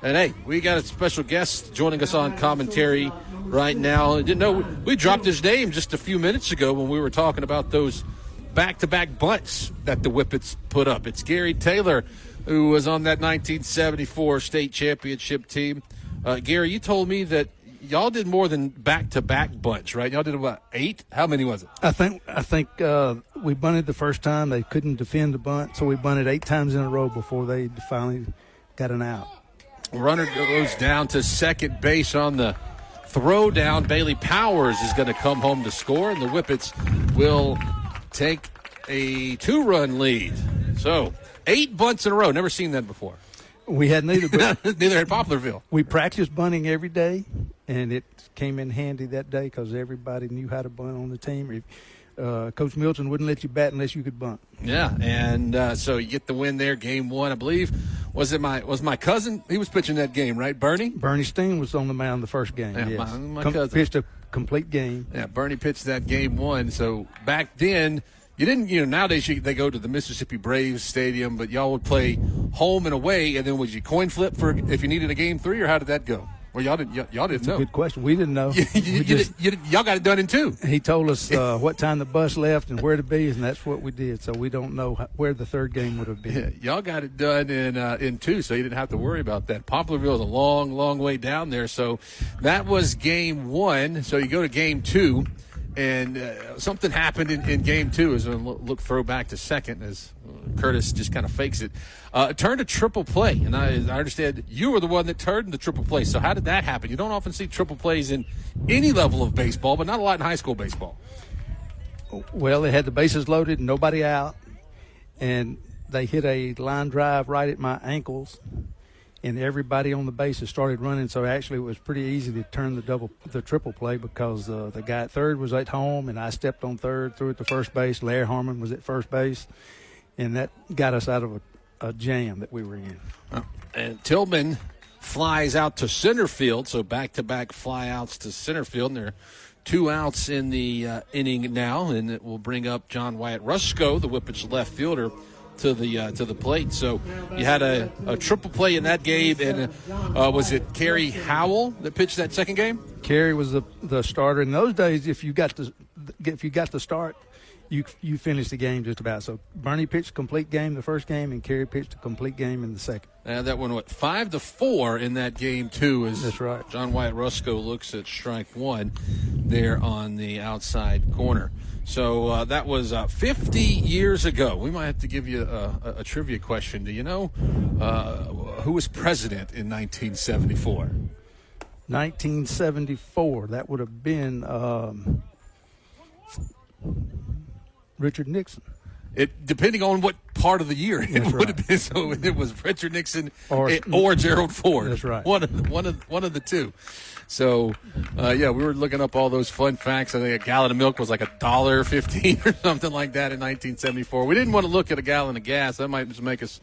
And, hey, we got a special guest joining us on commentary right now. I didn't know we dropped his name just a few minutes ago when we were talking about those back-to-back bunts that the Whippets put up. It's Gerry Taylor, who was on that 1974 state championship team. Gerry, you told me that y'all did more than back-to-back bunts, right? Y'all did about 8? How many was it? I think we bunted the first time. They couldn't defend the bunt, so we bunted 8 times in a row before they finally got an out. Runner goes down to second base on the throw down. Bailey Powers is going to come home to score, and the Whippets will take a 2-run lead. So 8 bunts in a row. Never seen that before. We had neither. Neither had Poplarville. We practiced bunting every day, and it came in handy that day because everybody knew how to bunt on the team. Coach Milton wouldn't let you bat unless you could bunt. Yeah, and so you get the win there, game 1, I believe. Was my cousin? He was pitching that game, right, Bernie? Bernie Steen was on the mound the first game, yeah, yes. My cousin. Pitched a complete game. Yeah, Bernie pitched that game 1. So back then, you didn't, nowadays they go to the Mississippi Braves Stadium, but y'all would play home and away, and then would you coin flip for if you needed a game 3, or how did that go? Well, y'all didn't know. That's a good question. We didn't know. Y'all got it done in 2. He told us what time the bus left and where to be, and that's what we did. So we don't know where the third game would have been. Yeah, y'all got it done in 2, so you didn't have to worry about that. Poplarville is a long, long way down there. So that was game 1. So you go to game 2. And something happened in game 2 as we throw back to second as Curtis just kind of fakes it. Turned to triple play, and I understand you were the one that turned the triple play. So how did that happen? You don't often see triple plays in any level of baseball, but not a lot in high school baseball. Well, they had the bases loaded, nobody out, and they hit a line drive right at my ankles. And everybody on the bases started running, so actually it was pretty easy to turn the triple play because the guy at third was at home, and I stepped on third, threw it to first base. Larry Harmon was at first base, and that got us out of a jam that we were in. And Tillman flies out to center field, so back-to-back flyouts to center field, and there are 2 outs in the inning now, and it will bring up John Wyatt Rusko, the Whippets left fielder, to the plate. So you had a triple play in that game, and was it Kerry Howell that pitched that second game? Kerry was the starter. In those days, if you got the start, you finished the game just about. So Bernie pitched a complete game the first game, and Kerry pitched a complete game in the second. And that one went 5-4 in that game too. That's right. John Wyatt Rusko looks at strike 1 there on the outside corner. So that was 50 years ago. We might have to give you a trivia question. Do you know who was president in 1974? 1974. That would have been Richard Nixon. It depending on what part of the year it would have been. So it was Richard Nixon or Gerald Ford. That's right. One of the two. So, we were looking up all those fun facts. I think a gallon of milk was like $1.15 or something like that in 1974. We didn't want to look at a gallon of gas. That might just make us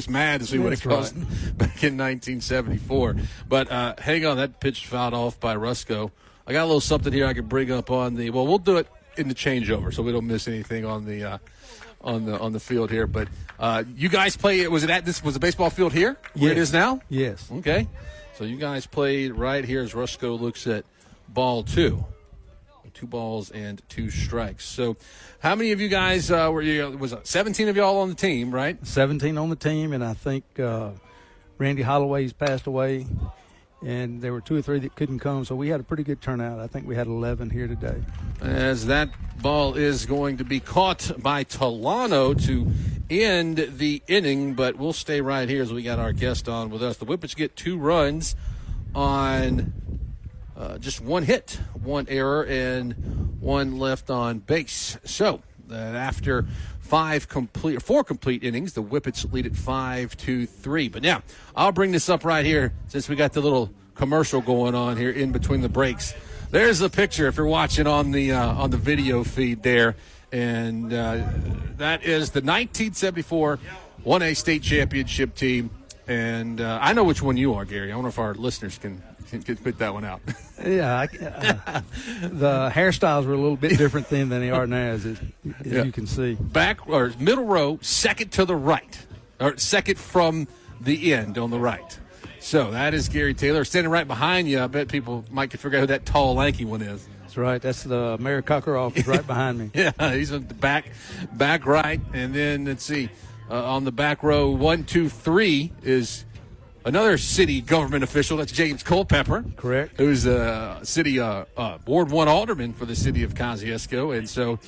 mad to see what it cost back in 1974. But hang on, that pitch fouled off by Rusko. I got a little something here I could bring up on the. Well, we'll do it in the changeover, so we don't miss anything on the field here. But you guys play. Was the baseball field here? Where it is now? Yes. Okay. So you guys played right here as Rusko looks at ball 2. 2 balls and 2 strikes. So how many of you guys was it 17 of y'all on the team, right? 17 on the team, and I think Randy Holloway's passed away, and there were 2 or 3 that couldn't come, so we had a pretty good turnout. I think we had 11 here today. As that ball is going to be caught by Tolano to end the inning, but we'll stay right here as we got our guest on with us. The Whippets get 2 runs on just 1 hit, 1 error, and 1 left on base. So after 4 complete innings, the Whippets lead it 5-3. But now I'll bring this up right here since we got the little commercial going on here in between the breaks. There's the picture if you're watching on the video feed there. And that is the 1974 1A state championship team. And I know which one you are, Gerry. I wonder if our listeners can pick that one out. Yeah. The hairstyles were a little bit different then than they are now, as you can see. Back or middle row, second to the right. Or second from the end on the right. So that is Gerry Taylor. Standing right behind you, I bet people might figure out who that tall, lanky one is. That's right. That's the Mayor Cockcroft right behind me. Yeah, he's in the back right. And then, let's see, on the back row, 1, 2, 3 is another city government official. That's James Culpepper. Correct. Who's a city Ward 1 alderman for the city of Kosciusko. And so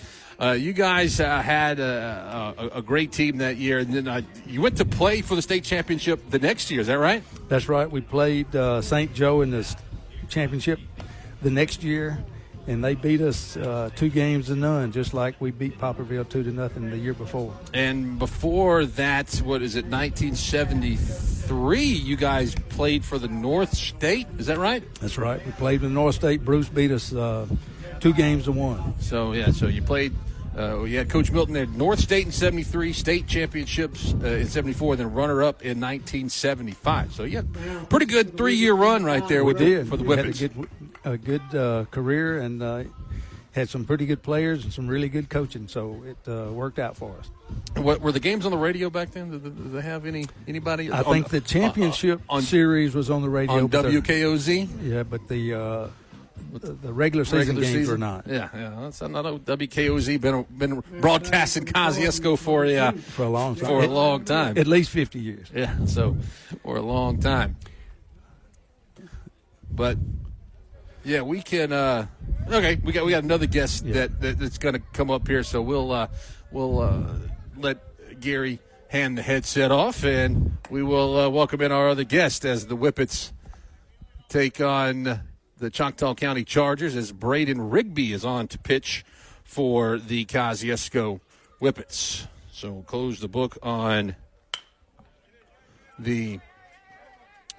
you guys had a great team that year. And then you went to play for the state championship the next year. Is that right? That's right. We played St. Joe in the championship the next year. And they beat us 2-0, just like we beat Poplarville 2-0 the year before. And before that, what is it, 1973, you guys played for the North State, is that right? That's right. We played with North State. Bruce beat us 2-1. So you played, you had Coach Milton there, North State in 73, state championships in 74, then runner-up in 1975. So you had a pretty good 3-year run right there for the Whippets. Had a good career and had some pretty good players and some really good coaching, so it worked out for us. What were the games on the radio back then? Did they have anybody? I think the championship series was on the radio. On WKOZ? Yeah, but the regular season games were not. Yeah. That's another WKOZ been broadcasting Kosciusko for a long time. For a long time. At least 50 years. Yeah, so for a long time. But yeah, we can. Okay, we got another guest that's going to come up here, so we'll let Gerry hand the headset off, and we will welcome in our other guest as the Whippets take on the Choctaw County Chargers, as Braden Rigby is on to pitch for the Kosciusko Whippets. So we'll close the book on the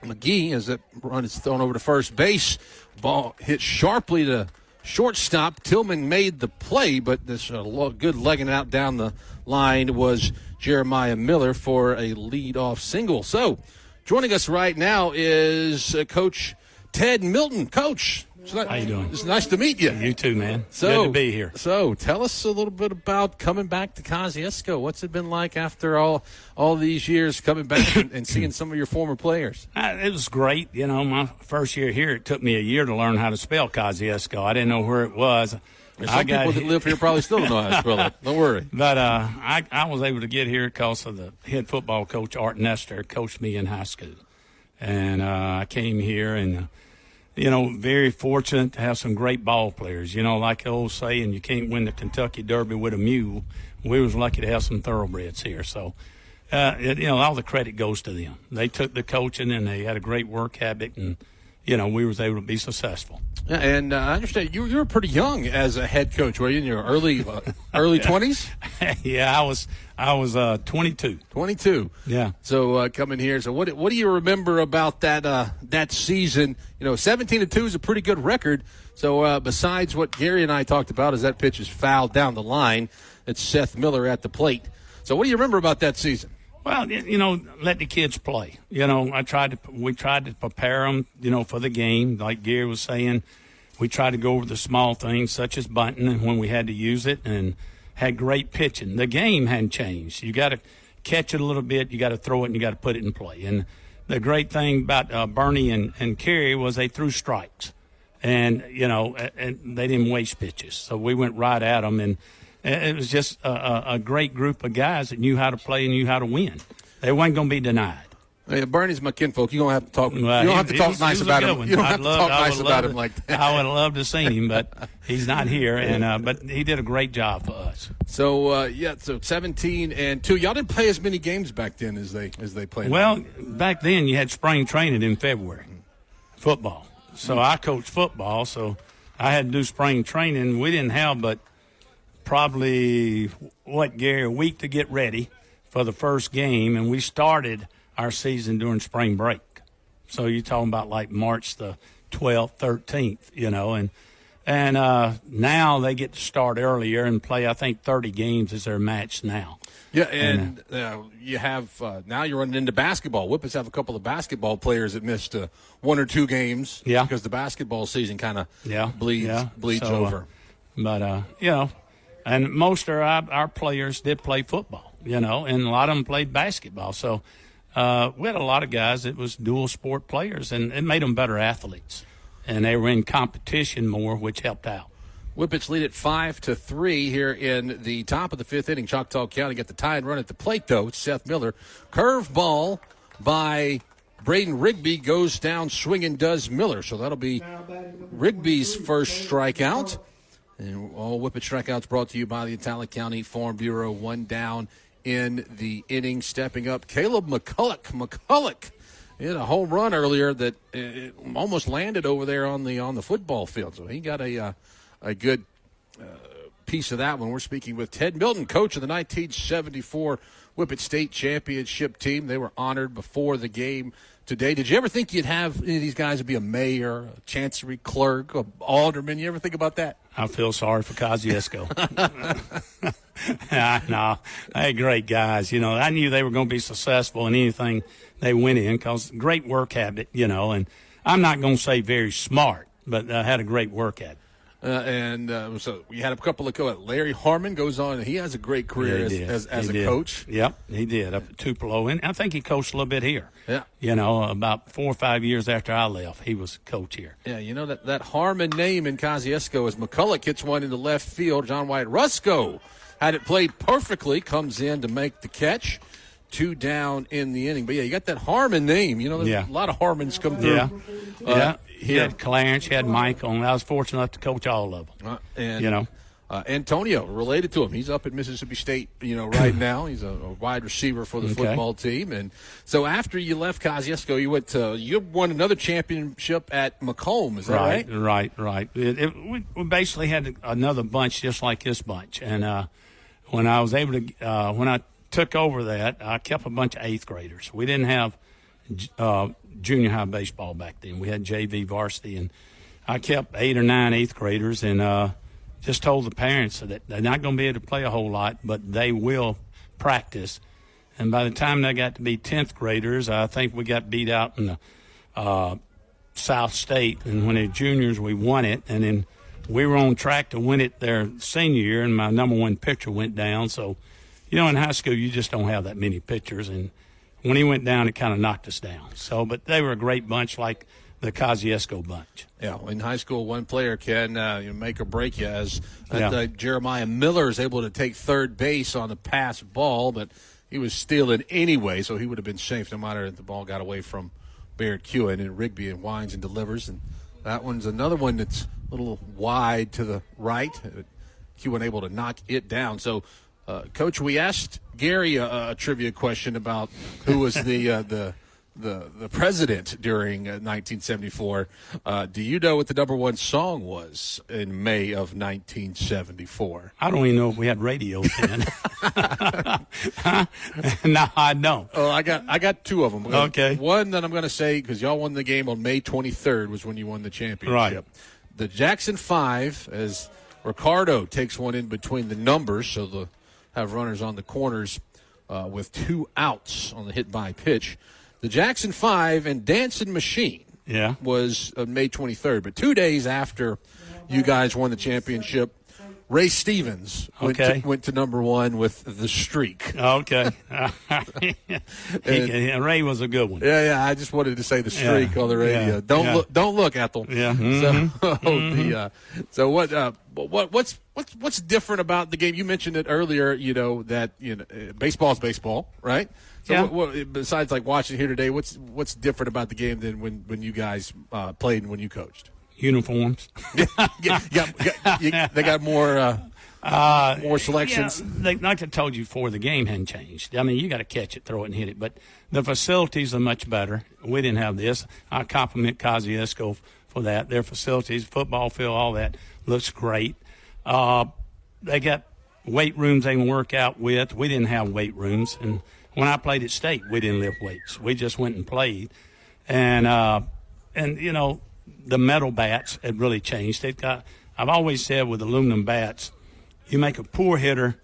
McGee as that run is thrown over to first base. Ball hit sharply to shortstop. Tillman made the play, but this good legging out down the line was Jeremiah Miller for a leadoff single. So joining us right now is Coach Ted Milton. Coach, how you doing? It's nice to meet you. You too, man. Good to be here. So tell us a little bit about coming back to Kosciusko. What's it been like after all these years coming back and seeing some of your former players? It was great. You know, my first year here, it took me a year to learn how to spell Kosciusko. I didn't know where it was. Some people that live here probably still don't know how to spell it. Don't worry. But I was able to get here because of the head football coach, Art Nestor, coached me in high school. And I came here and very fortunate to have some great ball players. You know, like the old saying, you can't win the Kentucky Derby with a mule. We was lucky to have some thoroughbreds here. So, all the credit goes to them. They took the coaching and they had a great work habit, and, we was able to be successful. Yeah, and I understand you were pretty young as a head coach. Were you in your early 20s? Yeah, I was 22. 22. Yeah. So coming here. So what do you remember about that season? 17-2 is a pretty good record. So besides what Gerry and I talked about, as that pitch is fouled down the line, it's Seth Miller at the plate. So what do you remember about that season? Well, let the kids play. We tried to prepare them, for the game. Like Gerry was saying, we tried to go over the small things such as bunting and when we had to use it, and had great pitching. The game hadn't changed. You got to catch it a little bit, you got to throw it, and you got to put it in play. And the great thing about Bernie and Kerry was they threw strikes, and and they didn't waste pitches. So we went right at them, and it was just a great group of guys that knew how to play and knew how to win. They weren't going to be denied. Yeah, Bernie's my kinfolk. You don't have to talk. You don't have to talk nice about him. You don't have to talk nice about him like that. I would have loved to see him, but he's not here. And but he did a great job for us. So so 17-2. Y'all didn't play as many games back then as they played. Well, back then you had spring training in February, football. So I coached football, so I had to do spring training. We didn't have but probably Gary, a week to get ready for the first game, and we started our season during spring break. So you're talking about like March the 12th, 13th, and now they get to start earlier and play, I think 30 games is their match now. Yeah, and you have now you're running into basketball. Whippets have a couple of basketball players that missed 1 or 2 games because the basketball season kind of bleeds over. But, and most of our players did play football, and a lot of them played basketball. So we had a lot of guys that was dual sport players, and it made them better athletes. And they were in competition more, which helped out. Whippets lead at 5-3 here in the top of the fifth inning. Choctaw County got the tying run at the plate, though. It's Seth Miller. Curveball by Braden Rigby goes down swinging, does Miller. So that'll be Rigby's first strikeout. And all Whippet strikeouts brought to you by the Italic County Farm Bureau. One down in the inning. Stepping up, Caleb McCulloch. McCulloch hit a home run earlier that almost landed over there on the football field. So he got a good piece of that one. We're speaking with Ted Milton, coach of the 1974 Whippet State Championship team. They were honored before the game today. Did you ever think you'd have any of these guys to be a mayor, a chancery clerk, an alderman? You ever think about that? I feel sorry for Kosciusko. No, they're great guys. You know, I knew they were going to be successful in anything they went in because great work habit, you know, and I'm not going to say very smart, but had a great work ethic. So we had a couple of coaches. Larry Harmon goes on, and he has a great career as a coach. Yep, he did up at Tupelo, and I think he coached a little bit here. Yeah, you know, about 4 or 5 years after I left, he was coach here. Yeah, you know that Harmon name in Kosciusko as McCulloch hits one into left field. John White Rusco had it played perfectly, comes in to make the catch. 2 down in the inning. But, yeah, you got that Harmon name. You know, there's a lot of Harmons come through. Yeah. He had Clarence, he had Michael, and I was fortunate enough to coach all of them. You know. Antonio, related to him. He's up at Mississippi State, you know, right now. He's a wide receiver for the football team. And so after you left Kosciusko, you won another championship at Macomb. Is that right? Right. We basically had another bunch just like this bunch. And when I was able to when I took over that, I kept a bunch of 8th graders. We didn't have junior high baseball back then. We had JV varsity, and I kept 8 or 9 8th graders and just told the parents that they're not going to be able to play a whole lot, but they will practice. And by the time they got to be 10th graders, I think we got beat out in the South State. And when they're juniors, we won it. And then we were on track to win it their senior year, and my number 1 pitcher went down. So, you know, in high school, you just don't have that many pitchers. And when he went down, it kind of knocked us down. So, but they were a great bunch, like the Kosciusko bunch. Yeah, in high school, one player can make or break you. As Jeremiah Miller is able to take third base on a pass ball, but he was stealing anyway, so he would have been safe no matter if the ball got away from Barrett Kewen. And Rigby and winds and delivers. And that one's another one that's a little wide to the right. Kewen able to knock it down. So, Coach, we asked Gerry a trivia question about who was the president during 1974. Do you know what the number 1 song was in May of 1974? I don't even know if we had radio then. No, I don't. Oh, I got 2 of them. Okay. One that I'm going to say, because y'all won the game on May 23rd was when you won the championship. Right. The Jackson 5, as Ricardo takes one in between the numbers, so they'll have runners on the corners with 2 outs on the hit by pitch. The Jackson 5 and Dancing Machine was May 23rd. But 2 days after you guys won the championship, Ray Stevens went to number 1 with The Streak. Okay. Ray was a good one. Yeah. I just wanted to say The Streak on the radio. Don't look, Ethel. Yeah. Mm-hmm. So what's different about the game? You mentioned it earlier. You know that baseball's baseball, right? So what, besides like watching here today, what's different about the game than when you guys played and when you coached? Uniforms. They got more selections. Like I told you before, the game hadn't changed. I mean, you got to catch it, throw it, and hit it. But the facilities are much better. We didn't have this. I compliment Kosciusko for that. Their facilities, football field, all that looks great. They got weight rooms they can work out with. We didn't have weight rooms. And when I played at State, we didn't lift weights. We just went and played. And you know, the metal bats had really changed. I've always said with aluminum bats, you make a poor hitter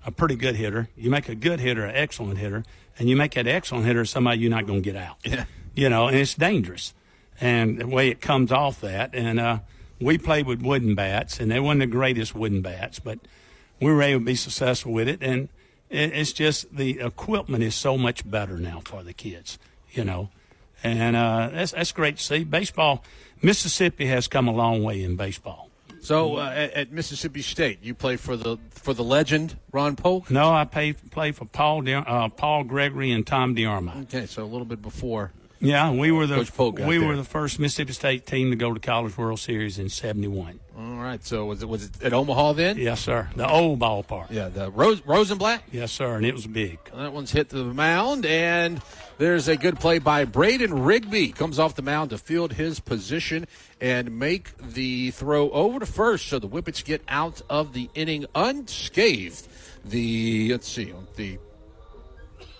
a pretty good hitter, you make a good hitter an excellent hitter, and you make that excellent hitter somebody you're not going to get out. Yeah. You know, and it's dangerous. And the way it comes off that, and we played with wooden bats, and they weren't the greatest wooden bats, but we were able to be successful with it. And it's just the equipment is so much better now for the kids, and that's great to see. Baseball, Mississippi has come a long way in baseball. So at Mississippi State, you play for the legend Ron Polk? No, I play for Paul Gregory and Tom DeArma. Okay, so a little bit before. Yeah, we were the first Mississippi State team to go to College World Series in '71. All right, so was it at Omaha then? Yes, sir. The old ballpark. Yeah, the Rosenblatt. Yes, sir, and it was big. That one's hit to the mound, and there's a good play by Braden Rigby. Comes off the mound to field his position and make the throw over to first, so the Whippets get out of the inning unscathed. The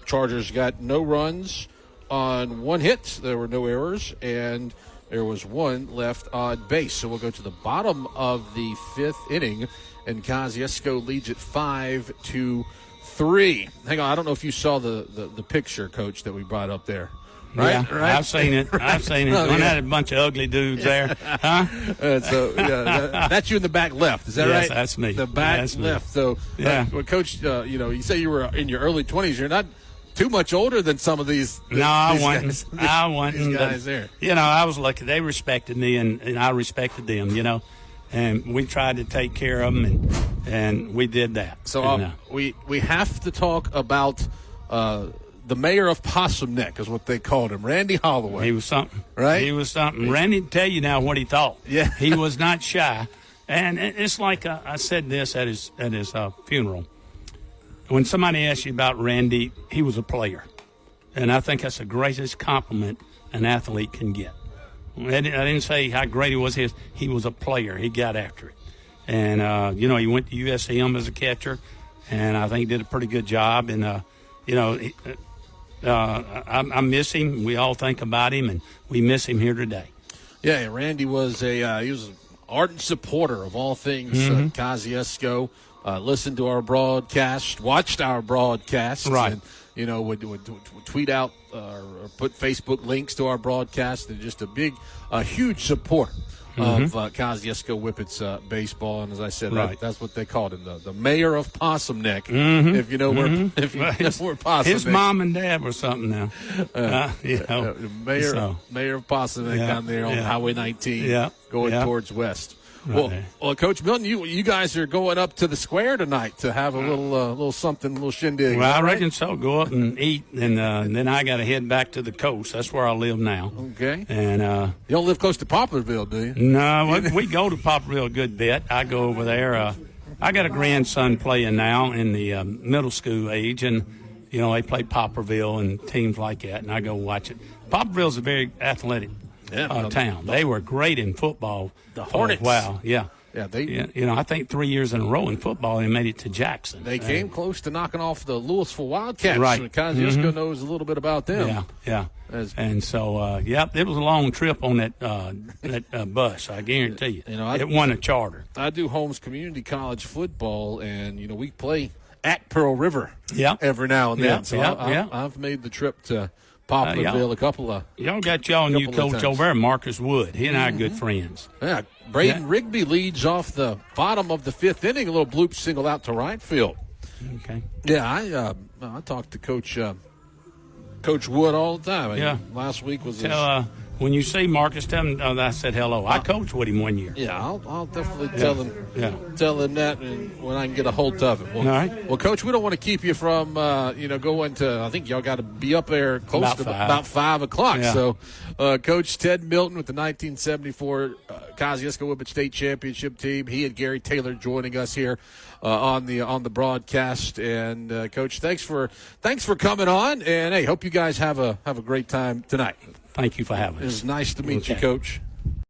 Chargers got no runs on one hit. There were no errors, and there was one left on base. So we'll go to the bottom of the fifth inning, and Kosciusko leads it 5-3. Hang on, I don't know if you saw the picture, Coach, that we brought up there. Right? Yeah, right? I've seen it. One had a bunch of ugly dudes there. Huh? That's you in the back left. Is that right? Yes, that's me. The back left. So, yeah. Well, Coach, you say you were in your early 20s. You're not too much older than some of these. I wasn't. These guys there. I was lucky. They respected me, and I respected them. And we tried to take care of them, and we did that. So we have to talk about the mayor of Possum Neck is what they called him, Randy Holloway. He was something, right? He was something. Randy tell you now what he thought. Yeah, he was not shy, and it's like I said this at his funeral. When somebody asks you about Randy, he was a player, and I think that's the greatest compliment an athlete can get. I didn't say how great he was. He was a player. He got after it. And, he went to USM as a catcher, and I think he did a pretty good job. And, I miss him. We all think about him, and we miss him here today. Yeah, Randy was he was an ardent supporter of all things Kosciusko. Listened to our broadcast, watched our broadcast. Right. And, would tweet out or put Facebook links to our broadcast, and just a huge supporter of Kosciusko Whippets baseball. And as I said, that's what they called him, the mayor of Possum Neck. If you know where Possum his Neck. Mom and Dad were something now. Mayor of Possum Neck down there on Highway 19, going towards west. Right. Well, Coach Milton, you guys are going up to the square tonight to have a little something, a little shindig. Well, I reckon so. Go up and eat, and then I got to head back to the coast. That's where I live now. Okay. And you don't live close to Poplarville, do you? No, we go to Poplarville a good bit. I go over there. I got a grandson playing now in the middle school age, and they play Poplarville and teams like that, and I go watch it. Poplarville's a very athletic town. They were great in football. The Hornets. Wow, yeah. Yeah, I think 3 years in a row in football they made it to Jackson. They came close to knocking off the Louisville Wildcats. Right. Kosciusko knows a little bit about them. Yeah. And so, it was a long trip on that bus. I guarantee you. It won a charter. I do Holmes Community College football, and we play at Pearl River. Every now and then. I've made the trip to Poplarville a couple of. Y'all got y'all new coach over there, Marcus Wood. He and I are good friends. Yeah, Braden Rigby leads off the bottom of the fifth inning. A little bloop single out to right field. Okay. Yeah, I talked to Coach Wood all the time. Last week was when you see Marcus, tell him I said hello. I coached with him 1 year. Yeah, I'll definitely tell him. Tell him that, and when I can get a hold of him. Well, all right. Well, Coach, we don't want to keep you from going to. I think y'all got to be up there close to about 5 o'clock. Yeah. So, Coach Ted Milton with the 1974 Kosciusko Whippet State Championship team. He and Gerry Taylor joining us here on the broadcast. And Coach, thanks for coming on. And hey, hope you guys have a great time tonight. Thank you for having us. It was nice to meet you, Coach.